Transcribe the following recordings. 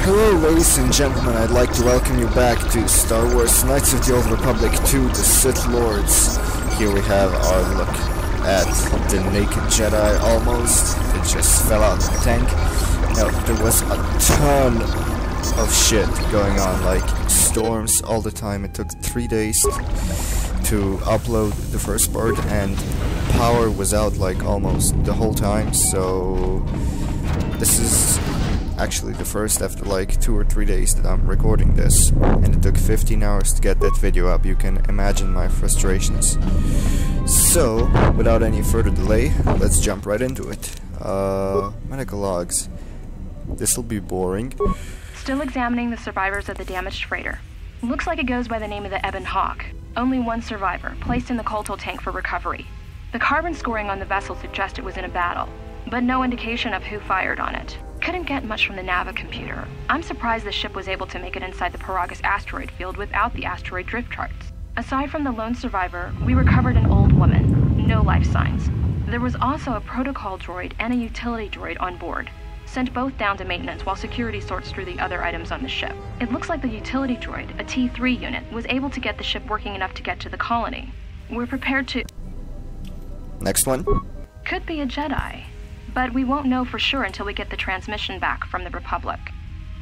Hello ladies and gentlemen, I'd like to welcome you back to Star Wars Knights of the Old Republic 2, The Sith Lords. Here we have our look at the naked Jedi almost. They just fell out of the tank. Now, there was a ton of shit going on, like storms all the time. It took 3 days to upload the first part, and power was out like almost the whole time, so this is actually the first after like 2 or 3 days that I'm recording this, and it took 15 hours to get that video up. You can imagine my frustrations. So, without any further delay, let's jump right into it. Medical logs. This'll be boring. Still examining the survivors of the damaged freighter. Looks like it goes by the name of the Ebon Hawk. Only one survivor, placed in the Kolto tank for recovery. The carbon scoring on the vessel suggests it was in a battle, but no indication of who fired on it. Couldn't get much from the Nava computer. I'm surprised the ship was able to make it inside the Paragus asteroid field without the asteroid drift charts. Aside from the lone survivor, we recovered an old woman. No life signs. There was also a protocol droid and a utility droid on board. Sent both down to maintenance while security sorts through the other items on the ship. It looks like the utility droid, a T3 unit, was able to get the ship working enough to get to the colony. We're prepared to... Next one. Could be a Jedi. But we won't know for sure until we get the transmission back from the Republic.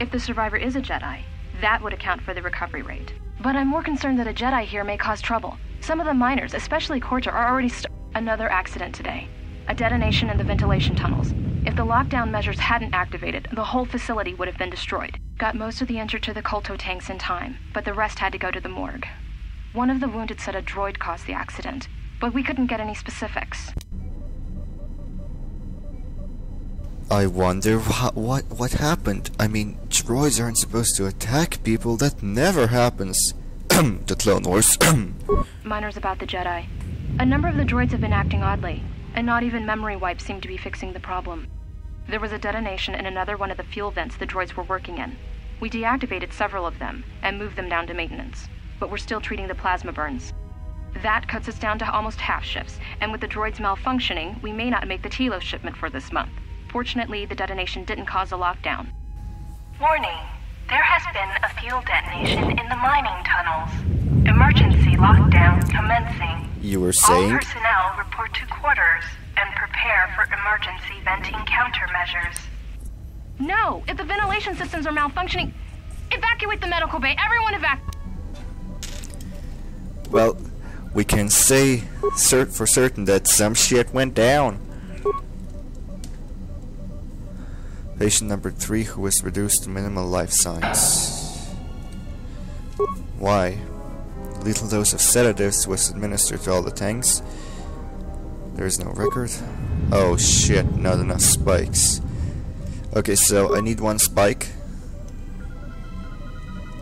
If the survivor is a Jedi, that would account for the recovery rate. But I'm more concerned that a Jedi here may cause trouble. Some of the miners, especially Corta, are already Another accident today. A detonation in the ventilation tunnels. If the lockdown measures hadn't activated, the whole facility would have been destroyed. Got most of the injured to the Kolto tanks in time, but the rest had to go to the morgue. One of the wounded said a droid caused the accident, but we couldn't get any specifics. I wonder what happened. I mean, droids aren't supposed to attack people. That never happens. The Clone Wars. Miners about the Jedi. A number of the droids have been acting oddly, and not even memory wipes seem to be fixing the problem. There was a detonation in another one of the fuel vents the droids were working in. We deactivated several of them and moved them down to maintenance, but we're still treating the plasma burns. That cuts us down to almost half shifts, and with the droids malfunctioning, we may not make the Telos shipment for this month. Fortunately, the detonation didn't cause a lockdown. Warning. There has been a fuel detonation in the mining tunnels. Emergency lockdown commencing. You were saying? All personnel report to quarters and prepare for emergency venting countermeasures. No! If the ventilation systems are malfunctioning, evacuate the medical bay! Everyone evacuate! Well, we can say for certain that some shit went down. Patient number 3 who was reduced to minimal life signs. Why? A lethal dose of sedatives was administered to all the tanks. There is no record. Oh shit, not enough spikes. Okay, so I need 1 spike.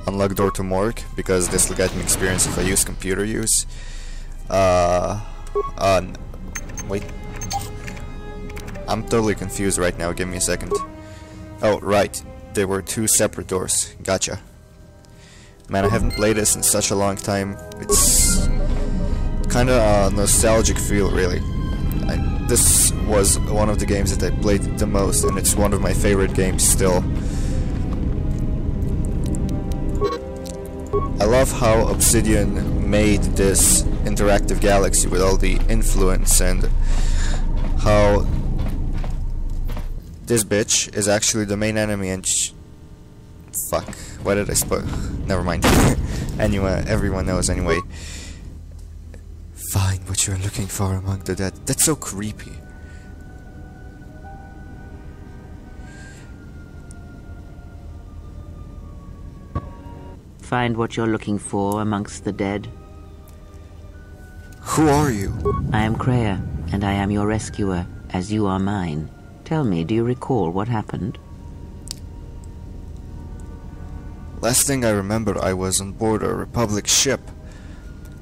Unlock door to morgue, because this will get me experience if I use computer use. Wait. I'm totally confused right now, give me a second. Oh, right. There were 2 separate doors. Gotcha. Man, I haven't played this in such a long time. It's kinda a nostalgic feel, really. This was one of the games that I played the most, and it's one of my favorite games still. I love how Obsidian made this interactive galaxy with all the influence, and how this bitch is actually the main enemy, and fuck, why did I spoil? Never mind. Anyway, everyone knows anyway. Find what you're looking for among the dead. That's so creepy. Find what you're looking for amongst the dead. Who are you? I am Kreia, and I am your rescuer, as you are mine. Tell me, do you recall what happened? Last thing I remember, I was on board a Republic ship.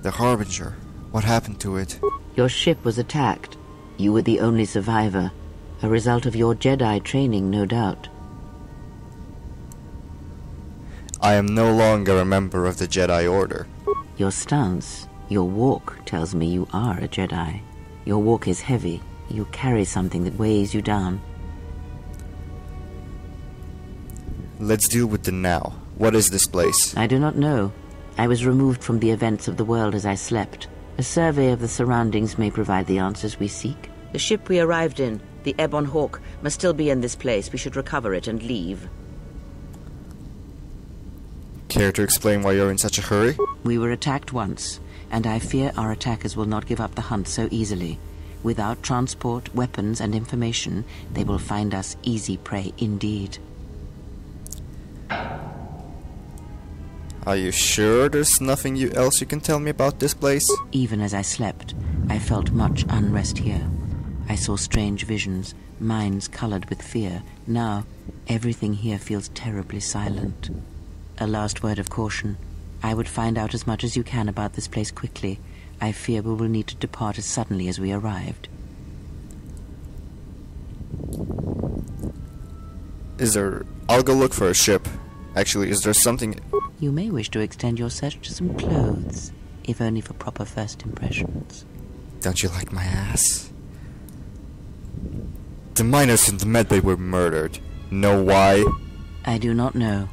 The Harbinger. What happened to it? Your ship was attacked. You were the only survivor. A result of your Jedi training, no doubt. I am no longer a member of the Jedi Order. Your stance, your walk tells me you are a Jedi. Your walk is heavy. You carry something that weighs you down. Let's deal with the now. What is this place? I do not know. I was removed from the events of the world as I slept. A survey of the surroundings may provide the answers we seek. The ship we arrived in, the Ebon Hawk, must still be in this place. We should recover it and leave. Care to explain why you're in such a hurry? We were attacked once, and I fear our attackers will not give up the hunt so easily. Without transport, weapons, and information, they will find us easy prey indeed. Are you sure there's nothing else you can tell me about this place? Even as I slept, I felt much unrest here. I saw strange visions, minds colored with fear. Now, everything here feels terribly silent. A last word of caution. I would find out as much as you can about this place quickly. I fear we will need to depart as suddenly as we arrived. I'll go look for a ship. Actually, is there something... You may wish to extend your search to some clothes, if only for proper first impressions. Don't you like my ass? The miners in the medbay were murdered. Know why? I do not know.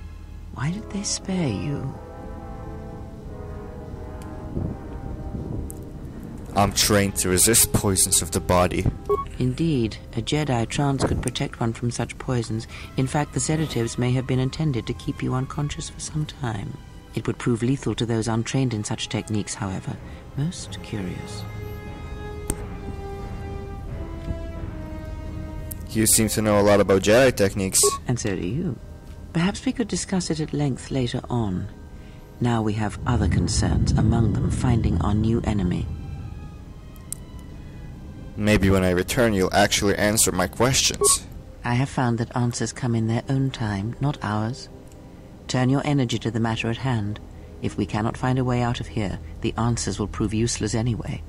Why did they spare you? I'm trained to resist poisons of the body. Indeed, a Jedi trance could protect one from such poisons. In fact, the sedatives may have been intended to keep you unconscious for some time. It would prove lethal to those untrained in such techniques, however. Most curious. You seem to know a lot about Jedi techniques. And so do you. Perhaps we could discuss it at length later on. Now we have other concerns, among them finding our new enemy. Maybe when I return you'll actually answer my questions. I have found that answers come in their own time, not ours. Turn your energy to the matter at hand. If we cannot find a way out of here, the answers will prove useless anyway.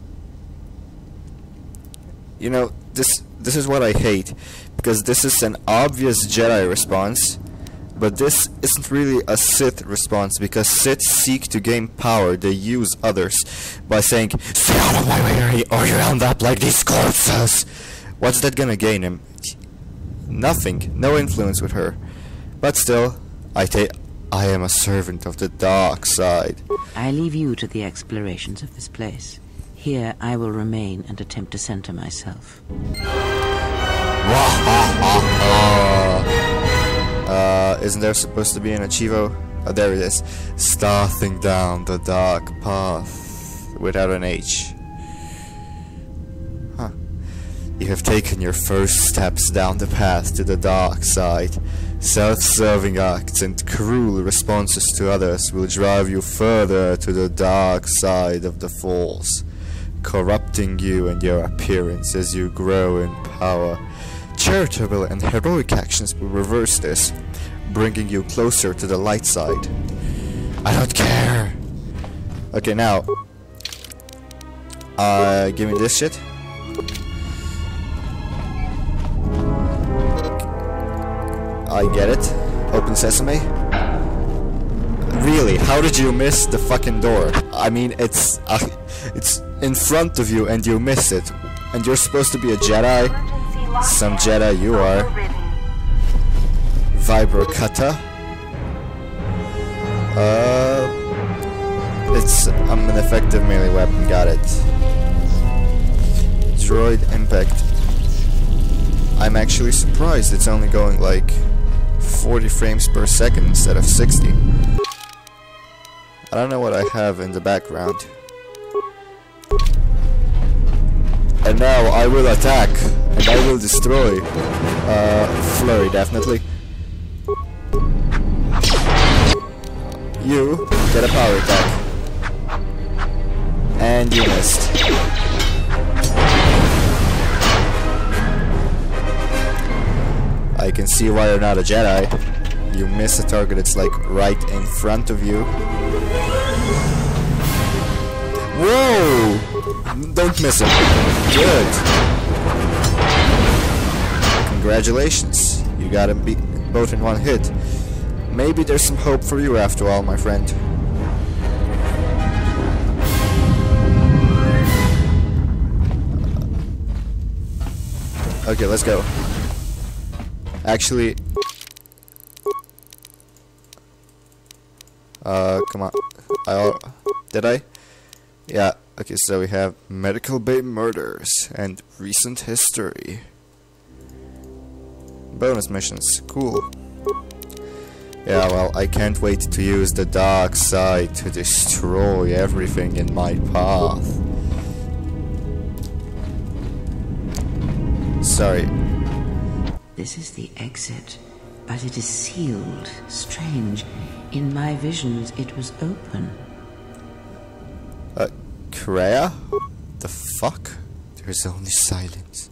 You know, this is what I hate, because this is an obvious Jedi response, but this isn't really a Sith response, because Sith seek to gain power. They use others by saying, "Stay out of my way or you'll end up like these corpses." What's that gonna gain him? Nothing. No influence with her. But still, I am a servant of the dark side. I leave you to the explorations of this place. Here I will remain and attempt to center myself. Isn't there supposed to be an Achievo? Oh, there it is. Starting down the dark path without an H. Huh. You have taken your first steps down the path to the dark side. Self-serving acts and cruel responses to others will drive you further to the dark side of the Force, corrupting you and your appearance as you grow in power. Charitable and heroic actions will reverse this, bringing you closer to the light side. I don't care! Okay, now... give me this shit. I get it. Open sesame. Really, how did you miss the fucking door? I mean, it's in front of you and you missed it. And you're supposed to be a Jedi. Some Jedi you are. Vibro Kata. It's an effective melee weapon, got it. Droid impact. I'm actually surprised it's only going like 40 frames per second instead of 60. I don't know what I have in the background. And now I will attack, and I will destroy. Flurry, definitely. You get a power attack. And you missed. I can see why you're not a Jedi. You miss a target that's like right in front of you. Whoa! Don't miss him. Good. Congratulations. You got him both in one hit. Maybe there's some hope for you after all, my friend. Okay, let's go. Actually, Come on. Did I? Yeah. Okay, so we have medical bay murders and recent history. Bonus missions. Cool. Yeah, well, I can't wait to use the dark side to destroy everything in my path. Sorry. This is the exit, but it is sealed. Strange. In my visions, it was open. Kreia? The fuck? There's only silence.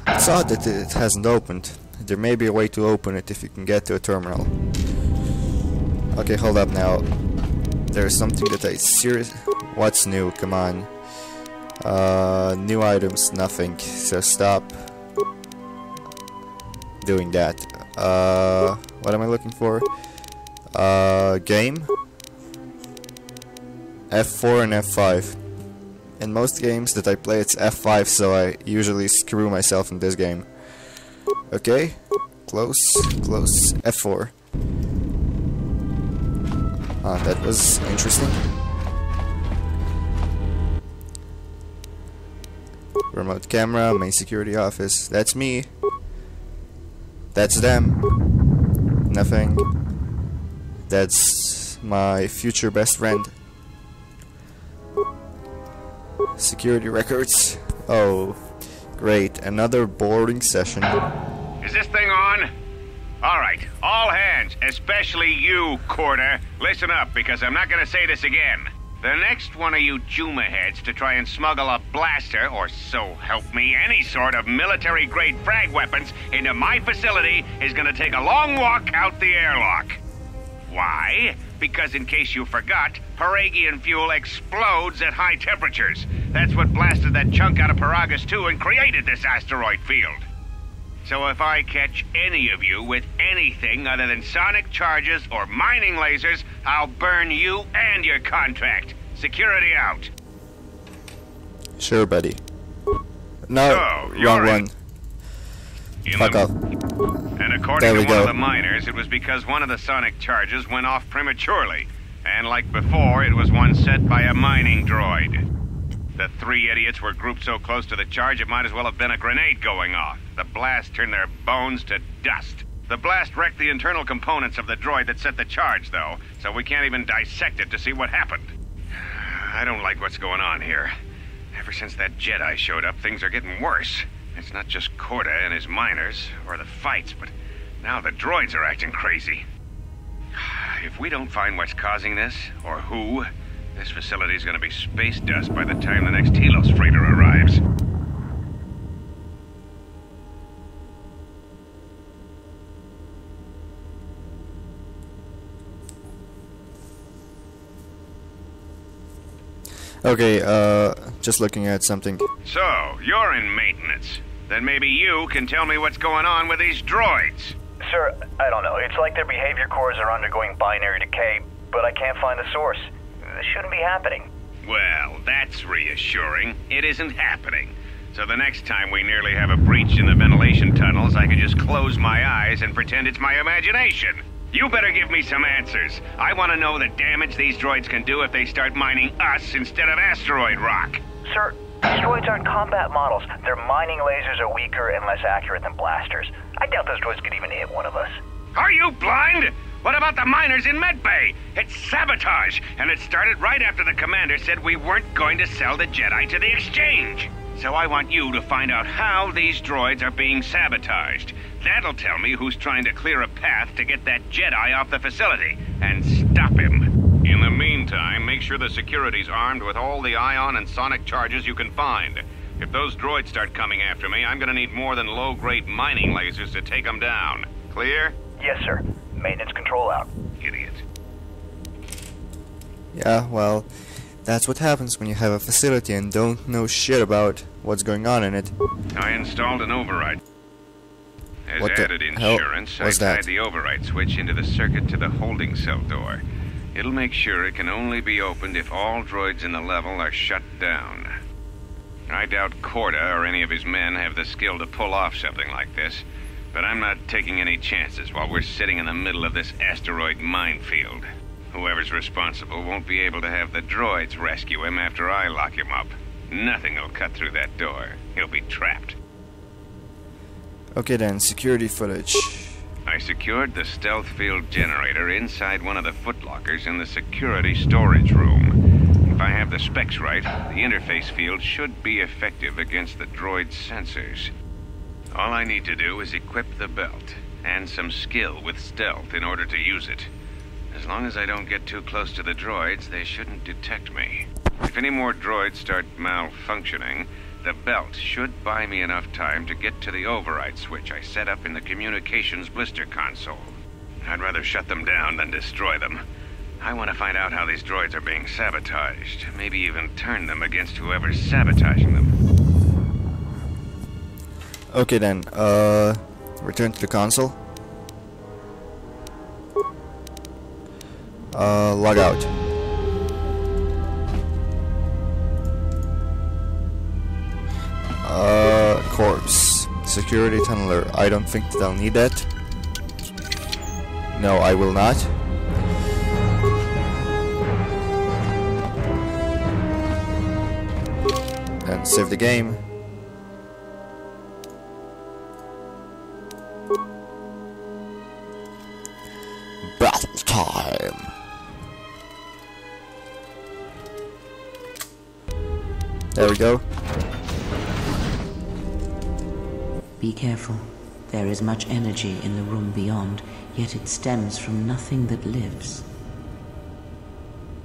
It's odd that it hasn't opened. There may be a way to open it if you can get to a terminal. Okay, hold up now. There's something that I seriously... What's new? Come on. New items, nothing. So stop doing that. What am I looking for? Game? F4 and F5. In most games that I play it's F5, so I usually screw myself in this game. Okay, close, close, F4. That was interesting. Remote camera, main security office, that's me. That's them. Nothing. That's my future best friend. Security records. Oh, great. Another boring session. Is this thing on? Alright, all hands, especially you, Corda. Listen up, because I'm not gonna say this again. The next one of you Juma heads to try and smuggle a blaster, or so help me, any sort of military-grade frag weapons into my facility is gonna take a long walk out the airlock. Why? Because in case you forgot, Paragian fuel explodes at high temperatures. That's what blasted that chunk out of Paragus 2 and created this asteroid field. So if I catch any of you with anything other than sonic charges or mining lasers, I'll burn you and your contract. Security out. Sure, buddy. No, so, wrong one. Fuck off. And according to one of the miners, it was because one of the sonic charges went off prematurely. And like before, it was one set by a mining droid. The three idiots were grouped so close to the charge it might as well have been a grenade going off. The blast turned their bones to dust. The blast wrecked the internal components of the droid that set the charge, though, so we can't even dissect it to see what happened. I don't like what's going on here. Ever since that Jedi showed up, things are getting worse. It's not just Corda and his miners, or the fights, but now the droids are acting crazy. If we don't find what's causing this, or who, this facility's gonna be space dust by the time the next Telos freighter arrives. Okay, just looking at something. So, you're in maintenance. Then maybe you can tell me what's going on with these droids. Sir, I don't know. It's like their behavior cores are undergoing binary decay, but I can't find the source. This shouldn't be happening. Well, that's reassuring. It isn't happening. So the next time we nearly have a breach in the ventilation tunnels, I can just close my eyes and pretend it's my imagination. You better give me some answers. I want to know the damage these droids can do if they start mining us instead of asteroid rock. Sir, these droids aren't combat models. Their mining lasers are weaker and less accurate than blasters. I doubt those droids could even hit one of us. Are you blind? What about the miners in Medbay? It's sabotage, and it started right after the commander said we weren't going to sell the Jedi to the exchange. So I want you to find out how these droids are being sabotaged. That'll tell me who's trying to clear a path to get that Jedi off the facility, and stop him. In the meantime, make sure the security's armed with all the ion and sonic charges you can find. If those droids start coming after me, I'm gonna need more than low-grade mining lasers to take them down. Clear? Yes, sir. Maintenance control out. Idiot. Yeah, well, that's what happens when you have a facility and don't know shit about what's going on in it. I installed an override. As What the added hell insurance, I was that? tied the override switch into the circuit to the holding cell door. It'll make sure it can only be opened if all droids in the level are shut down. I doubt Corda or any of his men have the skill to pull off something like this. But I'm not taking any chances while we're sitting in the middle of this asteroid minefield. Whoever's responsible won't be able to have the droids rescue him after I lock him up. Nothing will cut through that door. He'll be trapped. Okay then, security footage. I secured the stealth field generator inside one of the footlockers in the security storage room. If I have the specs right, the interface field should be effective against the droid's sensors. All I need to do is equip the belt, and some skill with stealth in order to use it. As long as I don't get too close to the droids, they shouldn't detect me. If any more droids start malfunctioning, the belt should buy me enough time to get to the override switch I set up in the communications blister console. I'd rather shut them down than destroy them. I want to find out how these droids are being sabotaged, maybe even turn them against whoever's sabotaging them. Okay then, return to the console. Log out. Corpse. Security tunneler. I don't think that I'll need that. No, I will not. And save the game. Battle time. There we go. Be careful. There is much energy in the room beyond, yet it stems from nothing that lives.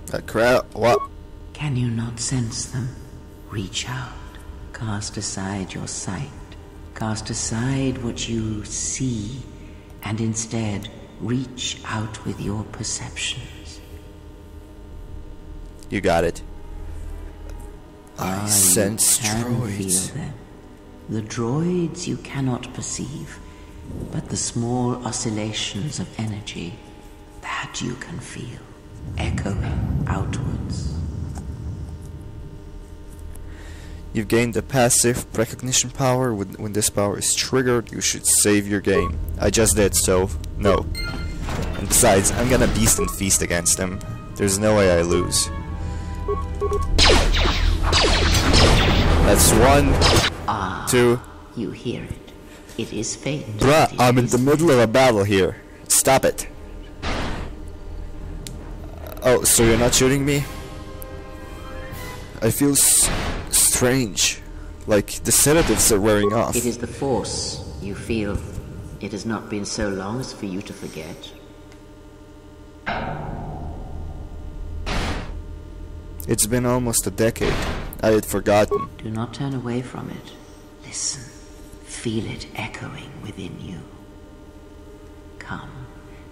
That crap. What? Can you not sense them? Reach out. Cast aside your sight. Cast aside what you see, and instead reach out with your perceptions. You got it. I sense droids. Feel them. The droids you cannot perceive, but the small oscillations of energy, that you can feel, echoing outwards. You've gained the passive precognition power. When this power is triggered, you should save your game. I just did, so no. And besides, I'm gonna beast and feast against them. There's no way I lose. That's one, two. You hear it. It is fate. Bruh, I'm in the middle of a battle here. Stop it. Oh, so you're not shooting me? I feel strange. Like the sedatives are wearing off. It is the Force, you feel. It has not been so long as for you to forget. It's been almost a decade. I had forgotten. Do not turn away from it. Listen. Feel it echoing within you. Come.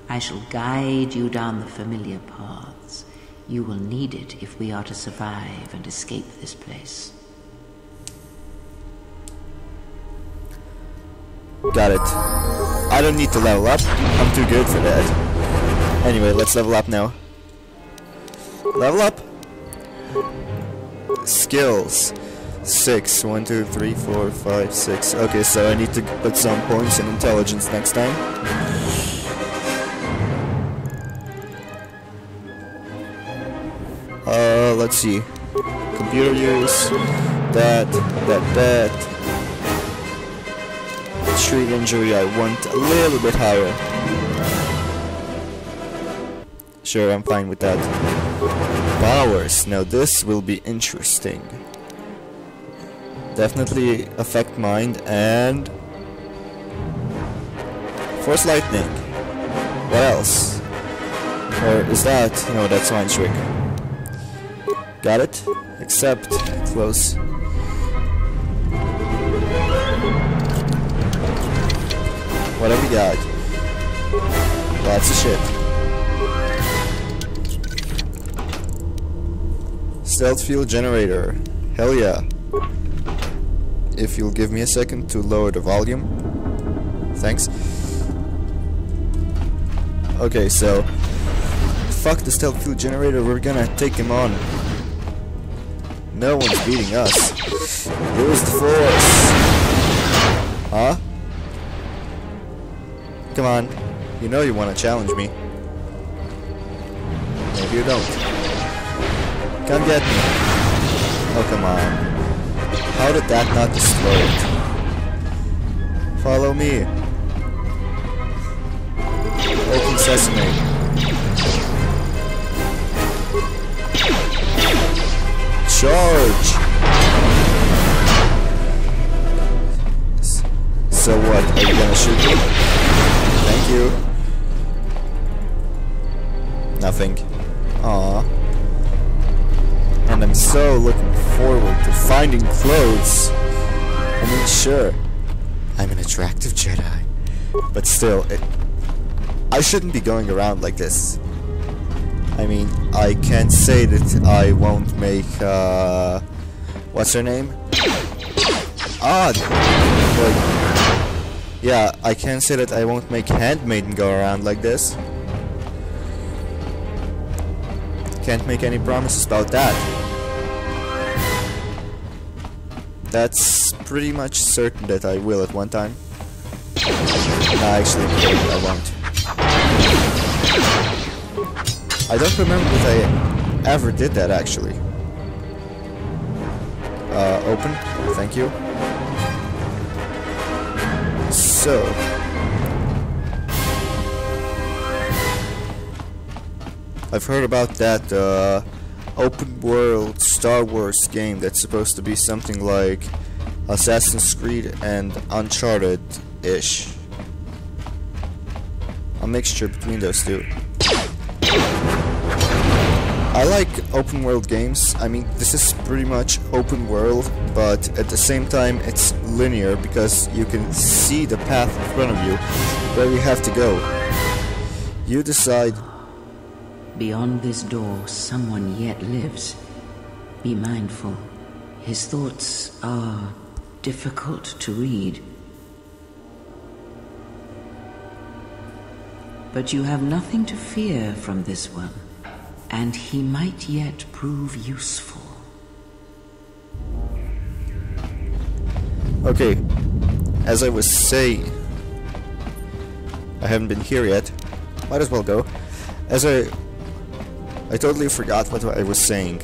I shall guide you down the familiar paths. You will need it if we are to survive and escape this place. Got it. I don't need to level up. I'm too good for that. Anyway, let's level up now. Level up. Skills. 6. 1, 2, 3, 4, 5, 6. Okay, so I need to put some points in intelligence next time. Let's see. Computer use. That. Street injury I want a little bit higher. Sure, I'm fine with that. Powers. Now this will be interesting. Definitely affect mind and Force lightning. What else? Or is that? No, that's Mind Trick. Got it? Except close. What have we got? Lots of shit. Stealth field generator. Hell yeah. If you'll give me a second to lower the volume. Thanks. Okay, so fuck the stealth field generator, we're gonna take him on. No one's beating us. Use the Force. Huh? Come on. You know you want to challenge me. Maybe you don't. Come get me. Oh, come on. How did that not destroy it? Follow me. Open sesame. Charge! So what? Are you gonna shoot me? Thank you. Nothing. Aww. And I'm so looking forward to finding clothes. I mean, sure, I'm an attractive Jedi, but still, I shouldn't be going around like this. I mean, I can't say that I won't make, what's her name? Yeah, I can't say that I won't make Handmaiden go around like this. Can't make any promises about that. That's pretty much certain that I will at one time. Actually, I won't. I don't remember that I ever did that, actually. Open. Thank you. So... I've heard about that, open world Star Wars game that's supposed to be something like Assassin's Creed and Uncharted-ish. A mixture between those two. I like open world games. I mean, this is pretty much open world, but at the same time it's linear because you can see the path in front of you where you have to go. You decide. Beyond this door, someone yet lives. Be mindful. His thoughts are difficult to read. But you have nothing to fear from this one, and he might yet prove useful. Okay, as I was saying, I haven't been here yet. Might as well go. As I totally forgot what I was saying.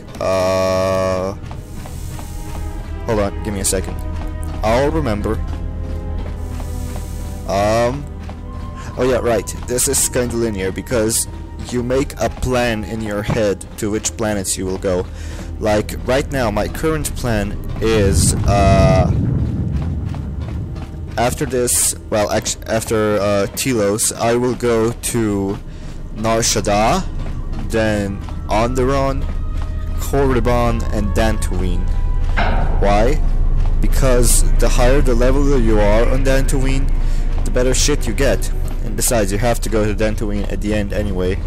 Hold on, give me a second. I'll remember. Oh yeah, right. This is kinda linear because you make a plan in your head to which planets you will go. Like, right now, my current plan is, after this, well, after, Telos, I will go to Nar Shaddaa, then Onderon, Korriban, and Dantooine. Why? Because the higher the level that you are on Dantooine, the better shit you get. And besides, you have to go to Dantooine at the end anyway.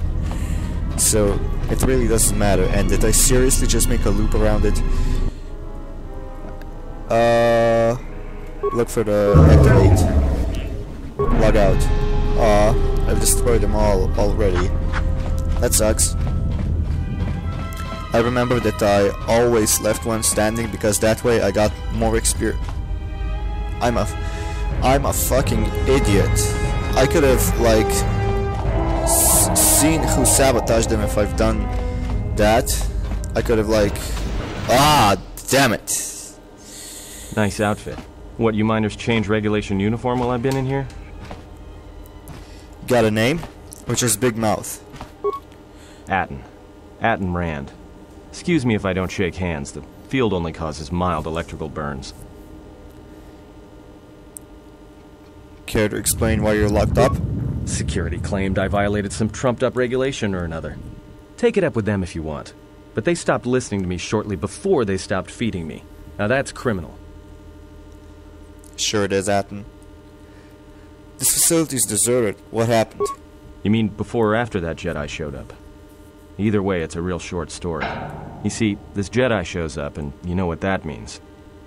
So, it really doesn't matter. And did I seriously just make a loop around it? Look for the activate. Log out. I've destroyed them all already. That sucks. I remember that I always left one standing because that way I got more experience. I'm a fucking idiot. I could have, like, seen who sabotaged them if I've done that. I could have, like... Ah, damn it. Nice outfit. What, you miners change regulation uniform while I've been in here? Got a name? Which is Big Mouth. Atten. Atten Rand. Excuse me if I don't shake hands. The field only causes mild electrical burns. Care to explain why you're locked up? Security claimed I violated some trumped-up regulation or another. Take it up with them if you want. But they stopped listening to me shortly before they stopped feeding me. Now that's criminal. Sure it is, Atten. This facility's deserted. What happened? You mean before or after that Jedi showed up? Either way, it's a real short story. You see, this Jedi shows up, and you know what that means.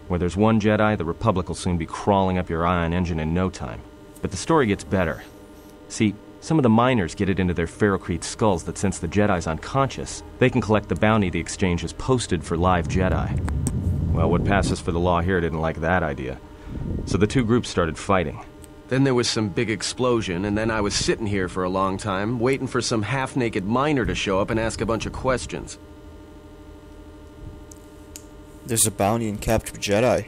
Where there's one Jedi, the Republic will soon be crawling up your ion engine in no time. But the story gets better. See, some of the miners get it into their ferrocrete skulls that since the Jedi's unconscious, they can collect the bounty the exchange has posted for live Jedi. Well, what passes for the law here didn't like that idea. So the two groups started fighting. Then there was some big explosion, and then I was sitting here for a long time, waiting for some half-naked miner to show up and ask a bunch of questions. There's a bounty in Capture Jedi.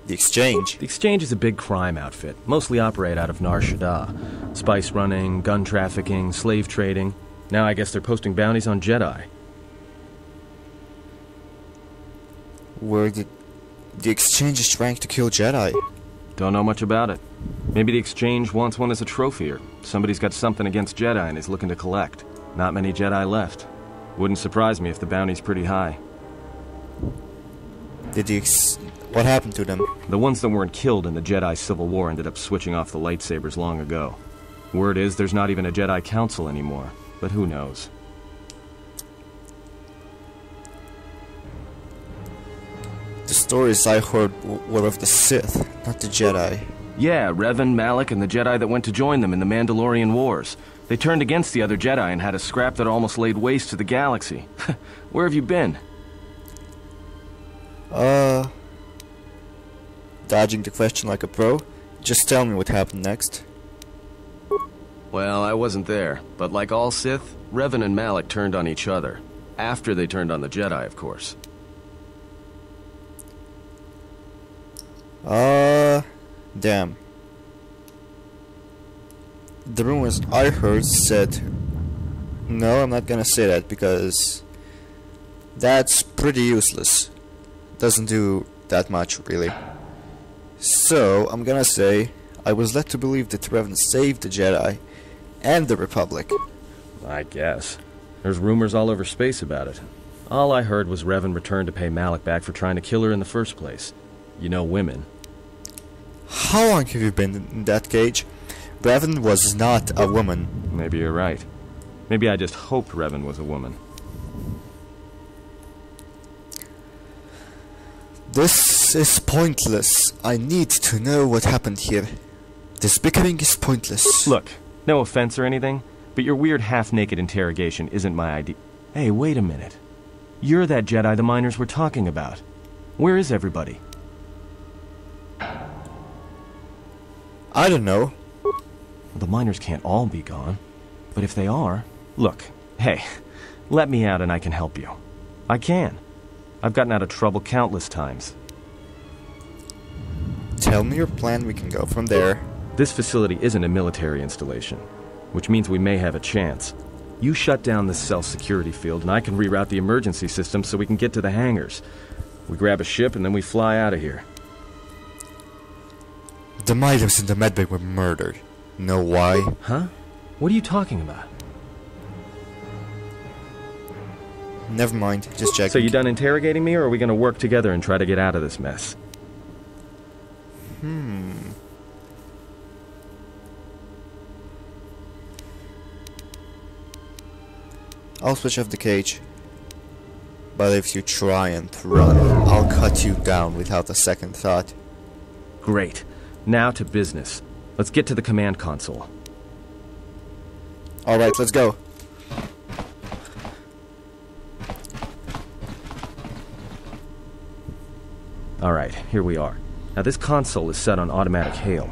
The Exchange. The Exchange is a big crime outfit, mostly operate out of Nar Shaddaa. Spice running, gun trafficking, slave trading. Now I guess they're posting bounties on Jedi. Where did the Exchange is trying to kill Jedi? Don't know much about it. Maybe the Exchange wants one as a trophy, or somebody's got something against Jedi and is looking to collect. Not many Jedi left. Wouldn't surprise me if the bounty's pretty high. What happened to them? The ones that weren't killed in the Jedi Civil War ended up switching off the lightsabers long ago. Word is there's not even a Jedi Council anymore, but who knows? The stories I heard were of the Sith, not the Jedi. Yeah, Revan, Malak, and the Jedi that went to join them in the Mandalorian Wars. They turned against the other Jedi and had a scrap that almost laid waste to the galaxy. Where have you been? Dodging the question like a pro. Just tell me what happened next. Well, I wasn't there, but like all Sith, Revan and Malak turned on each other. After they turned on the Jedi, of course. Damn. The rumors I heard said... No, I'm not gonna say that because... That's pretty useless. Doesn't do that much, really. So, I'm gonna say... I was led to believe that Revan saved the Jedi and the Republic. I guess. There's rumors all over space about it. All I heard was Revan returned to pay Malak back for trying to kill her in the first place. You know women. How long have you been in that cage? Revan was not a woman. Maybe you're right. Maybe I just hoped Revan was a woman. This is pointless. I need to know what happened here. This bickering is pointless. Look, no offense or anything, but your weird half-naked interrogation isn't my idea. Hey, wait a minute. You're that Jedi the miners were talking about. Where is everybody? I don't know. The miners can't all be gone. But if they are... Look, hey, let me out and I can help you. I can. I've gotten out of trouble countless times. Tell me your plan, we can go from there. This facility isn't a military installation, which means we may have a chance. You shut down this cell security field and I can reroute the emergency system so we can get to the hangars. We grab a ship and then we fly out of here. The miners in the medbay were murdered. Know why? Huh? What are you talking about? Never mind, just checking. So you done interrogating me, or are we gonna work together and try to get out of this mess? I'll switch off the cage. But if you try and run, I'll cut you down without a second thought. Great. Now to business. Let's get to the command console. Alright, let's go. Alright, here we are. Now this console is set on automatic hail.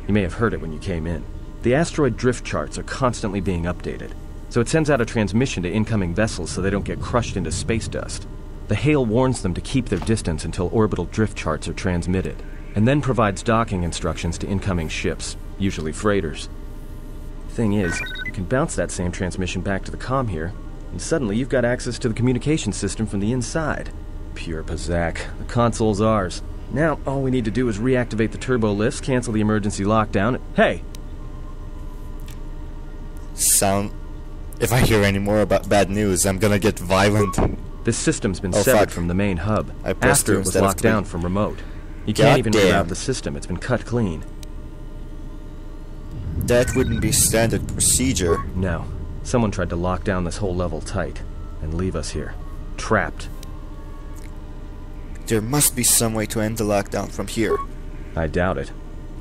You may have heard it when you came in. The asteroid drift charts are constantly being updated, so it sends out a transmission to incoming vessels so they don't get crushed into space dust. The hail warns them to keep their distance until orbital drift charts are transmitted, and then provides docking instructions to incoming ships, usually freighters. Thing is, you can bounce that same transmission back to the comm here, and suddenly you've got access to the communication system from the inside. Pure Pazak. The console's ours. Now, all we need to do is reactivate the turbo lifts, cancel the emergency lockdown. Hey! If I hear any more about bad news, I'm gonna get violent. This system's been severed from the main hub, after it was locked down from remote. You can't even reroute the system, it's been cut clean. That wouldn't be standard procedure. No. Someone tried to lock down this whole level tight, and leave us here. Trapped. There must be some way to end the lockdown from here. I doubt it.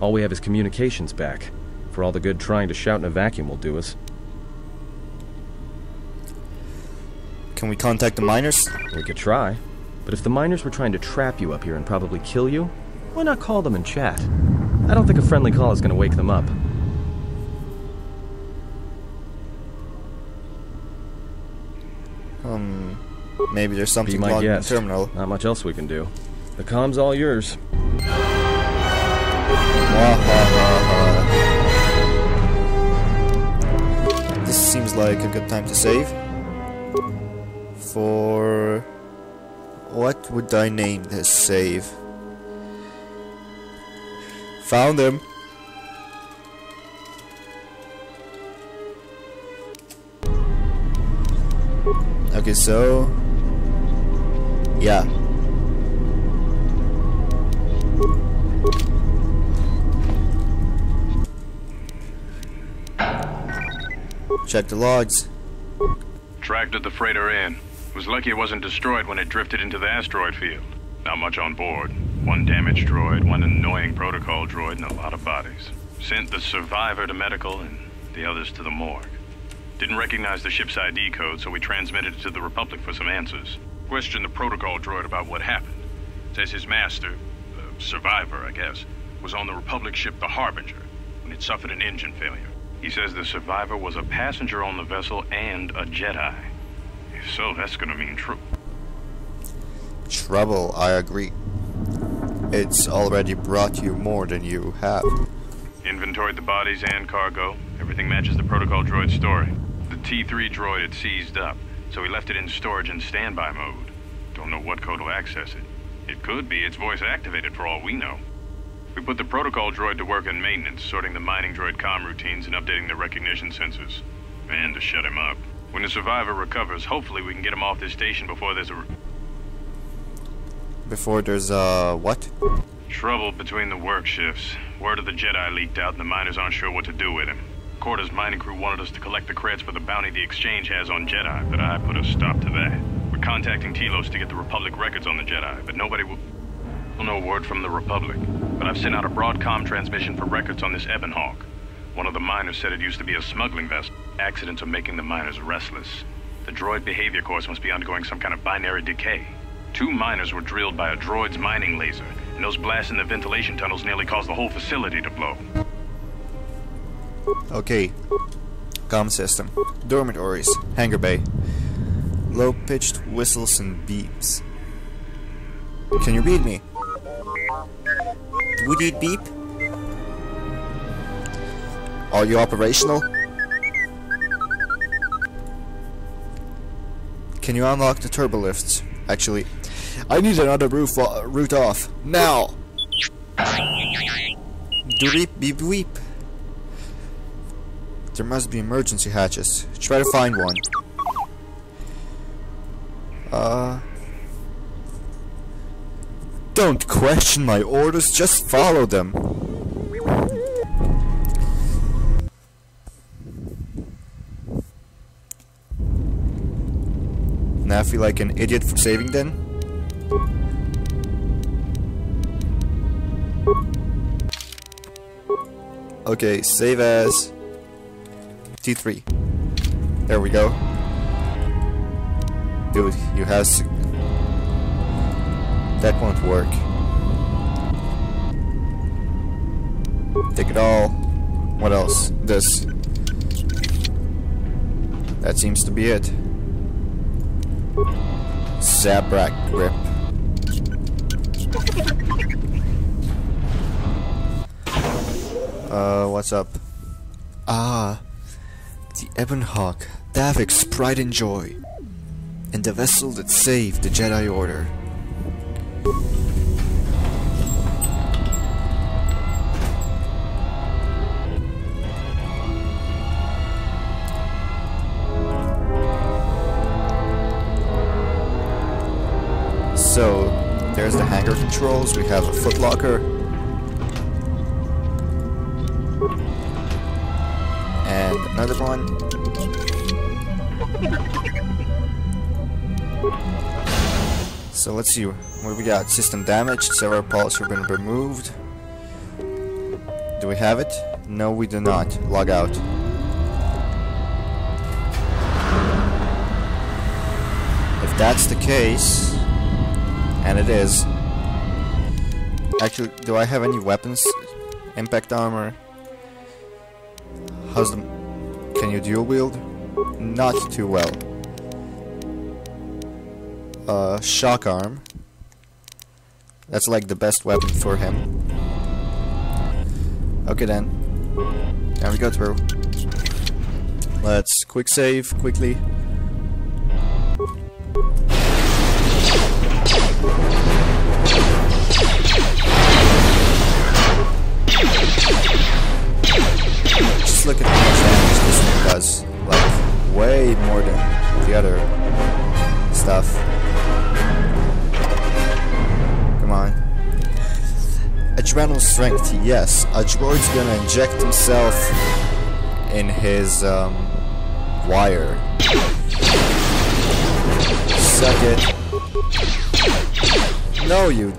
All we have is communications back. For all the good trying to shout in a vacuum will do us. Can we contact the miners? We could try. But if the miners were trying to trap you up here and probably kill you, why not call them and chat? I don't think a friendly call is gonna wake them up. Maybe there's something logged in the terminal. Not much else we can do. The comm's all yours. This seems like a good time to save. For... what would I name this save? Found him. Okay, so... yeah. Check the logs. Tracked the freighter in. Was lucky it wasn't destroyed when it drifted into the asteroid field. Not much on board. One damaged droid, one annoying protocol droid, and a lot of bodies. Sent the survivor to medical and the others to the morgue. Didn't recognize the ship's ID code, so we transmitted it to the Republic for some answers. Questioned the protocol droid about what happened. Says his master, survivor, I guess, was on the Republic ship the Harbinger when it suffered an engine failure. He says the survivor was a passenger on the vessel and a Jedi. If so, that's gonna mean trouble. Trouble, I agree. It's already brought you more than you have. Inventoried the bodies and cargo. Everything matches the protocol droid's story. The T3 droid had seized up, so we left it in storage in standby mode. Don't know what code will access it. It could be it's voice activated for all we know. We put the protocol droid to work in maintenance, sorting the mining droid comm routines and updating their recognition sensors. And to shut him up. When the survivor recovers, hopefully we can get him off this station before there's a... Before there's what? Trouble between the work shifts. Word of the Jedi leaked out and the miners aren't sure what to do with him. Quarter's mining crew wanted us to collect the credits for the bounty the Exchange has on Jedi, but I put a stop to that. We're contacting Telos to get the Republic records on the Jedi, but nobody will... no word from the Republic. But I've sent out a broadcom transmission for records on this Ebon Hawk. One of the miners said it used to be a smuggling vessel. Accidents are making the miners restless. The droid behavior course must be undergoing some kind of binary decay. 2 miners were drilled by a droid's mining laser, and those blasts in the ventilation tunnels nearly caused the whole facility to blow. Okay. Comm system. Dormitories. Hangar bay. Low-pitched whistles and beeps. Can you read me? Would it beep? Are you operational? Can you unlock the turbo lifts? Actually, I need another route off. Now! Doop beep weep. There must be emergency hatches. Try to find one. Don't question my orders, just follow them. Now I feel like an idiot for saving then. Okay, save as T3. There we go. Dude, you have that won't work. Take it all. What else? This. That seems to be it. Zabrak grip. What's up? Ah, the Ebon Hawk, Davik's pride and joy, and the vessel that saved the Jedi Order. So, there's the hangar controls, we have a footlocker, and another one. So let's see, what we got? System damaged, several parts have been removed. Do we have it? No, we do not. Log out. If that's the case, and it is. Actually, do I have any weapons Impact armor. How's the... Can you dual wield? Not too well. Shock arm. That's like the best weapon for him. Okay then. Now we go through. Let's quick save quickly. Just look at how much damage this thing does. Like, way more than the other stuff. Come on. Adrenal strength, yes. A droid's gonna inject himself in his, wire. Suck it. No, you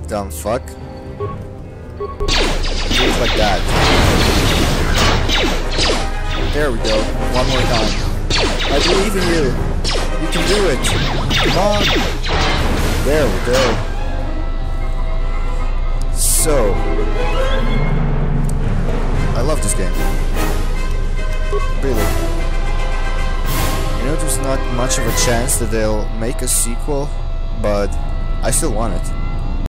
dumb fuck. Do it like that. There we go. One more time. I believe in you. You can do it. Come on. There we go. So, I love this game. Really. You know, there's not much of a chance that they'll make a sequel, but I still want it.